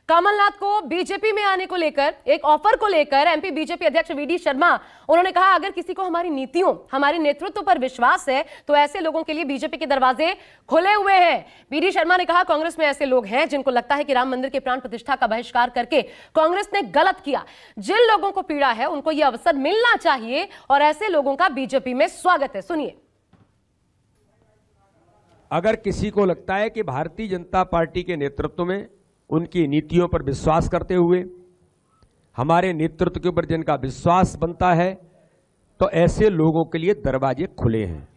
कमलनाथ को बीजेपी में आने को लेकर एक ऑफर को लेकर एमपी बीजेपी अध्यक्ष वीडी शर्मा उन्होंने कहा, अगर किसी को हमारी नीतियों, हमारे नेतृत्व पर विश्वास है तो ऐसे लोगों के लिए बीजेपी के दरवाजे खुले हुए हैं। वीडी शर्मा ने कहा, कांग्रेस में ऐसे लोग हैं जिनको लगता है कि राम मंदिर के प्राण प्रतिष्ठा का बहिष्कार करके कांग्रेस ने गलत किया। जिन लोगों को पीड़ा है उनको यह अवसर मिलना चाहिए और ऐसे लोगों का बीजेपी में स्वागत है। सुनिए। अगर किसी को लगता है कि भारतीय जनता पार्टी के नेतृत्व में, उनकी नीतियों पर विश्वास करते हुए, हमारे नेतृत्व के ऊपर जिनका विश्वास बनता है, तो ऐसे लोगों के लिए दरवाजे खुले हैं।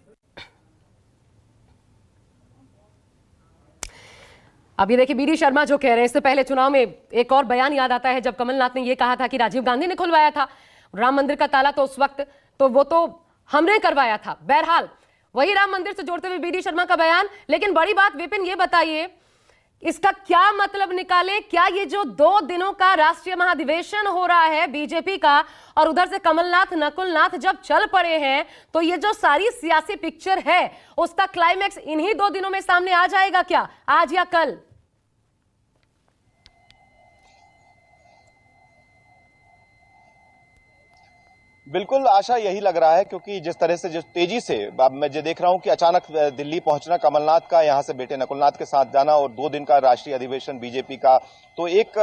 अब ये देखिए वीडी शर्मा जो कह रहे हैं, इससे पहले चुनाव में एक और बयान याद आता है जब कमलनाथ ने यह कहा था कि राजीव गांधी ने खुलवाया था राम मंदिर का ताला, तो उस वक्त तो वो तो हमने करवाया था। बहरहाल वही राम मंदिर से जोड़ते हुए वीडी शर्मा का बयान। लेकिन बड़ी बात विपिन, ये बताइए इसका क्या मतलब निकाले? क्या ये जो 2 दिनों का राष्ट्रीय महाधिवेशन हो रहा है बीजेपी का और उधर से कमलनाथ नकुलनाथ जब चल पड़े हैं, तो ये जो सारी सियासी पिक्चर है उसका क्लाइमैक्स इन्हीं 2 दिनों में सामने आ जाएगा क्या, आज या कल? बिल्कुल आशा यही लग रहा है, क्योंकि जिस तरह से जिस तेजी से अब मैं जो देख रहा हूं कि अचानक दिल्ली पहुंचना कमलनाथ का, यहां से बेटे नकुलनाथ के साथ जाना और 2 दिन का राष्ट्रीय अधिवेशन बीजेपी का, तो एक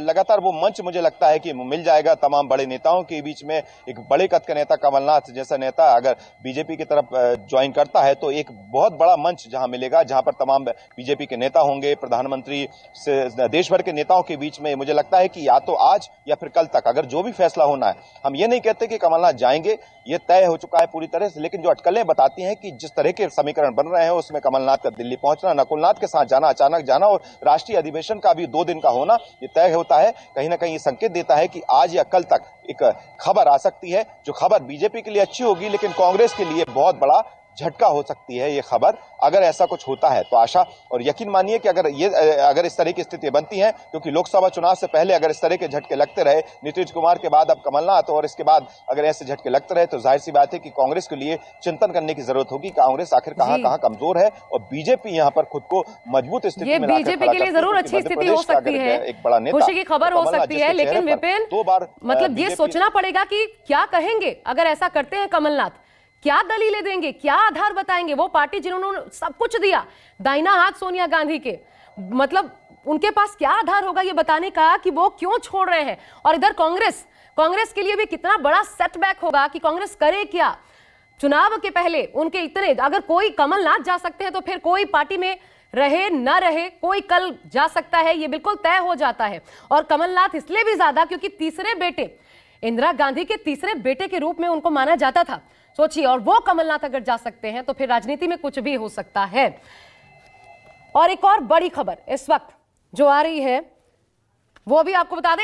लगातार वो मंच मुझे लगता है कि मिल जाएगा तमाम बड़े नेताओं के बीच में। एक बड़े कद का नेता कमलनाथ जैसा नेता अगर बीजेपी की तरफ ज्वाइन करता है तो एक बहुत बड़ा मंच जहां मिलेगा, जहां पर तमाम बीजेपी के नेता होंगे, प्रधानमंत्री से देश भर के नेताओं के बीच में। मुझे लगता है कि या तो आज या फिर कल तक अगर जो भी फैसला होना है, हम ये नहीं कहते कि कमलनाथ जाएंगे, ये तय हो चुका है पूरी तरह से, लेकिन जो अटकलें बताती हैं कि जिस तरह के समीकरण बन रहे हैं उसमें कमलनाथ का दिल्ली पहुंचना, नकुलनाथ के साथ जाना, अचानक जाना और राष्ट्रीय अधिवेशन का भी 2 दिन का होना, ये तय होता है। कहीं ना कहीं ये संकेत देता है कि आज या कल तक एक खबर आ सकती है, जो खबर बीजेपी के लिए अच्छी होगी लेकिन कांग्रेस के लिए बहुत बड़ा झटका हो सकती है ये खबर, अगर ऐसा कुछ होता है तो। आशा और यकीन मानिए कि अगर इस तरह की स्थिति बनती है, क्योंकि लोकसभा चुनाव से पहले अगर इस तरह के झटके लगते रहे, नीतीश कुमार के बाद अब कमलनाथ, और इसके बाद अगर ऐसे झटके लगते रहे, तो जाहिर सी बात है कि कांग्रेस के लिए चिंतन करने की जरूरत होगी। कांग्रेस आखिर कहां कमजोर है और बीजेपी यहां पर खुद को मजबूत स्थिति में बीजेपी के लिए जरूर अच्छी स्थिति हो सकती है, एक बड़ा नेता, खुशी की खबर हो सकती है, लेकिन विपिन 2 बार मतलब ये सोचना पड़ेगा कि क्या कहेंगे अगर ऐसा करते हैं कमलनाथ, क्या दलीलें देंगे, क्या आधार बताएंगे? वो पार्टी जिन्होंने सब कुछ दिया, दाहिना हाथ सोनिया गांधी के, मतलब उनके पास क्या आधार होगा ये बताने का कि वो क्यों छोड़ रहे हैं? और इधर कांग्रेस के लिए भी कितना बड़ा सेटबैक होगा कि कांग्रेस करे क्या? चुनाव के पहले उनके इतने, अगर कोई कमलनाथ जा सकते हैं तो फिर कोई पार्टी में रहे ना रहे, कोई कल जा सकता है, ये बिल्कुल तय हो जाता है। और कमलनाथ इसलिए भी ज्यादा क्योंकि तीसरे बेटे, इंदिरा गांधी के तीसरे बेटे के रूप में उनको माना जाता था। सोचिए, और वो कमलनाथ अगर जा सकते हैं तो फिर राजनीति में कुछ भी हो सकता है। और एक और बड़ी खबर इस वक्त जो आ रही है वो भी आपको बता दें।